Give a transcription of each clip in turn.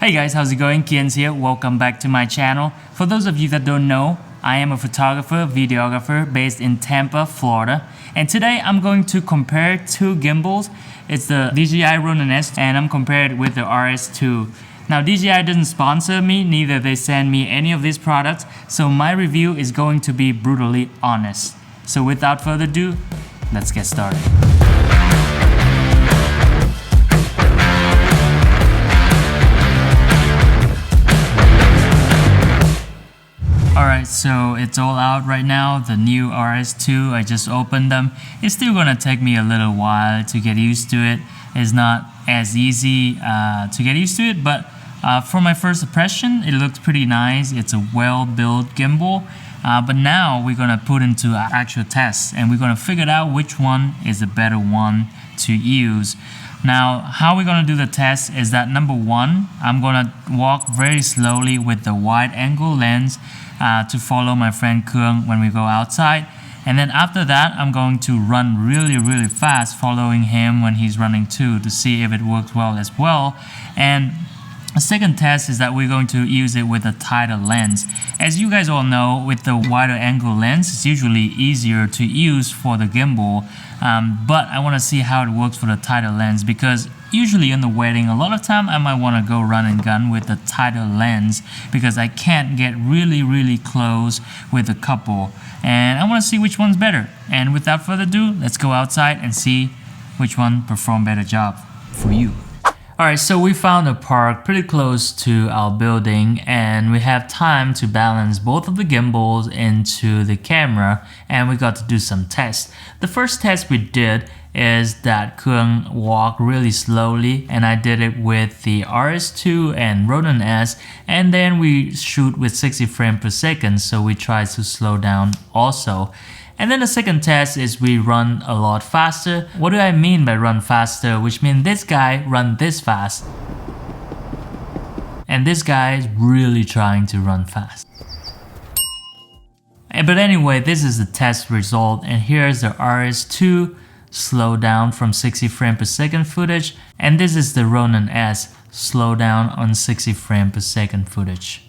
Hey guys, how's it going? Kian's here. Welcome back to my channel. For those of you that don't know, I am a photographer, videographer based in Tampa, Florida. And today I'm going to compare two gimbals. It's the DJI Ronin S and I'm comparing it with the RS2. Now DJI doesn't sponsor me, neither they send me any of these products. So my review is going to be brutally honest. So without further ado, let's get started. Alright, so it's all out right now, the new RS2, I just opened them. It's still gonna take me a little while to get used to it. It's not as easy to get used to it, but for my first impression, it looks pretty nice. It's a well-built gimbal, but now we're gonna put into actual tests and we're gonna figure out which one is a better one to use. Now, how we're gonna do the test is that number one, I'm gonna walk very slowly with the wide angle lens to follow my friend Keung when we go outside. And then after that, I'm going to run really fast following him when he's running too to see if it works well as well. And the second test is that we're going to use it with a tighter lens. As you guys all know, with the wider angle lens, it's usually easier to use for the gimbal. But I want to see how it works for the tighter lens because usually in the wedding, a lot of time I might want to go run and gun with the tighter lens because I can't get really close with the couple. And I want to see which one's better. And without further ado, let's go outside and see which one performed better job for you. Alright, so we found a park pretty close to our building and we have time to balance both of the gimbals into the camera and we got to do some tests. The first test we did is that Keung walked really slowly and I did it with the RS2 and Ronin S, and then we shoot with 60 frames per second, so we try to slow down also. And then the second test is we run a lot faster. What do I mean by run faster? Which means this guy run this fast. And this guy is really trying to run fast. But anyway, this is the test result. And here's the RS2 slow down from 60 frames per second footage. And this is the Ronin S slow down on 60 frames per second footage.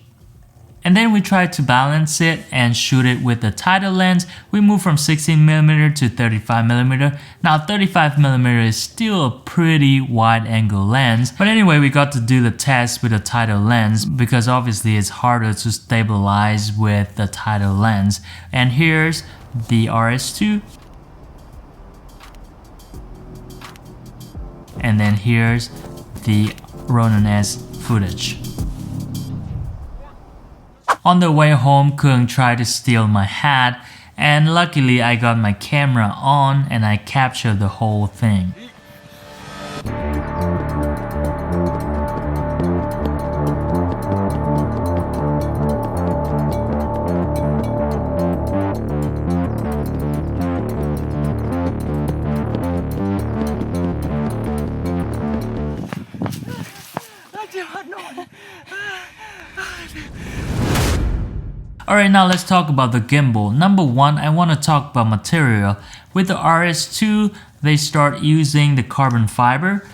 And then we try to balance it and shoot it with the tighter lens. We move from 16mm to 35mm. Now 35mm is still a pretty wide angle lens. But anyway, we got to do the test with a tighter lens because obviously it's harder to stabilize with the tighter lens. And here's the RS2. And then here's the Ronin S footage. On the way home, Keung tried to steal my hat, and luckily I got my camera on and I captured the whole thing. Alright, now let's talk about the gimbal. Number one, I want to talk about material. With the RS2, they start using the carbon fiber.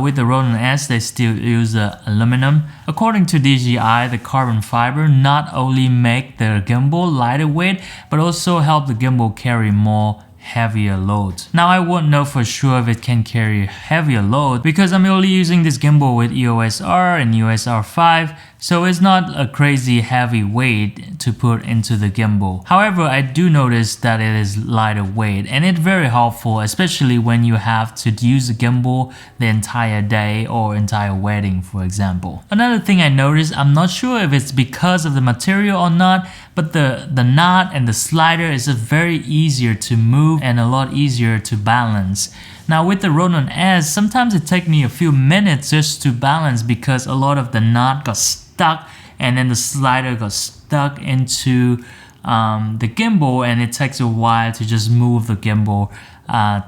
With the Ronin S, they still use aluminum. According to DJI, the carbon fiber not only make the gimbal lighter weight, but also help the gimbal carry more heavier loads. Now I won't know for sure if it can carry heavier load because I'm only using this gimbal with EOS R and EOS R5, so it's not a crazy heavy weight to put into the gimbal. However, I do notice that it is lighter weight and it's very helpful, especially when you have to use the gimbal the entire day or entire wedding, for example. Another thing I noticed, I'm not sure if it's because of the material or not, but the knot and the slider is very easier to move and a lot easier to balance. Now with the Ronin S, sometimes it takes me a few minutes just to balance because a lot of the knot got stuck and then the slider got stuck into the gimbal and it takes a while to just move the gimbal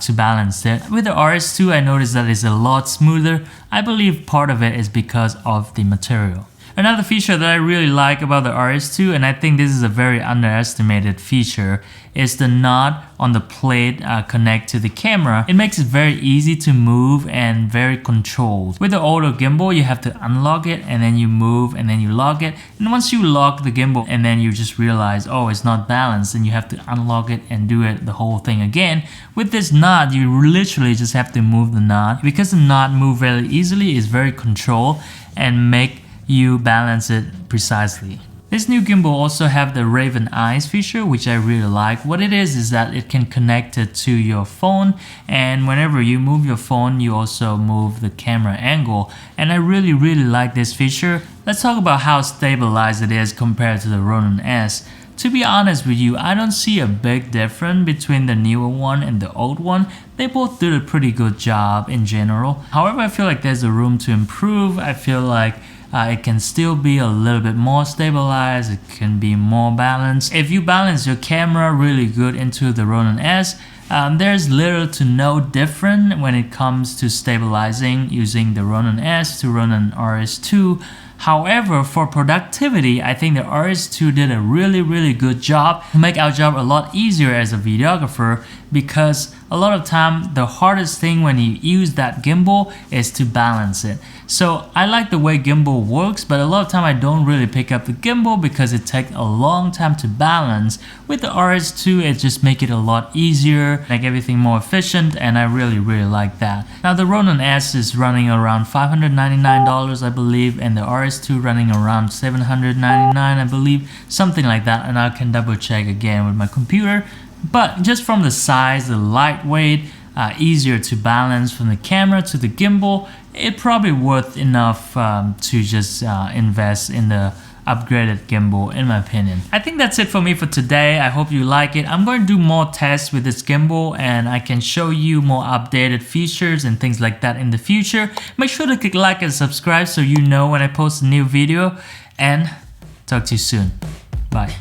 to balance it. With the RS2, I noticed that it's a lot smoother. I believe part of it is because of the material. Another feature that I really like about the RS2, and I think this is a very underestimated feature, is the knot on the plate connect to the camera. It makes it very easy to move and very controlled. With the older gimbal, you have to unlock it and then you move and then you lock it. And once you lock the gimbal and then you just realize, oh, it's not balanced, and you have to unlock it and do it the whole thing again. With this knot, you literally just have to move the knot. Because the knot moves very easily, it's very controlled and make you balance it precisely. This new gimbal also have the Raven Eyes feature, which I really like. What it is that it can connect it to your phone, and whenever you move your phone, you also move the camera angle. And I really like this feature. Let's talk about how stabilized it is compared to the Ronin S. To be honest with you, I don't see a big difference between the newer one and the old one. They both did a pretty good job in general. However, I feel like there's a room to improve. I feel like it can still be a little bit more stabilized, it can be more balanced. If you balance your camera really good into the Ronin S, there's little to no difference when it comes to stabilizing using the Ronin S to Ronin RS2. However, for productivity, I think the RS2 did a really good job to make our job a lot easier as a videographer, because a lot of time the hardest thing when you use that gimbal is to balance it. So I like the way gimbal works, but a lot of time I don't really pick up the gimbal because it takes a long time to balance. With the RS2, it just make it a lot easier, make everything more efficient, and I really like that. Now the Ronin S is running around $599 I believe, and the RS2 running around $799 I believe, something like that, and I can double check again with my computer. But just from the size, the lightweight, easier to balance from the camera to the gimbal, it probably worth enough to just invest in the upgraded gimbal, in my opinion. I think that's it for me for today. I hope you like it. I'm going to do more tests with this gimbal, and I can show you more updated features and things like that in the future. Make sure to click like and subscribe so you know when I post a new video, and talk to you soon. Bye.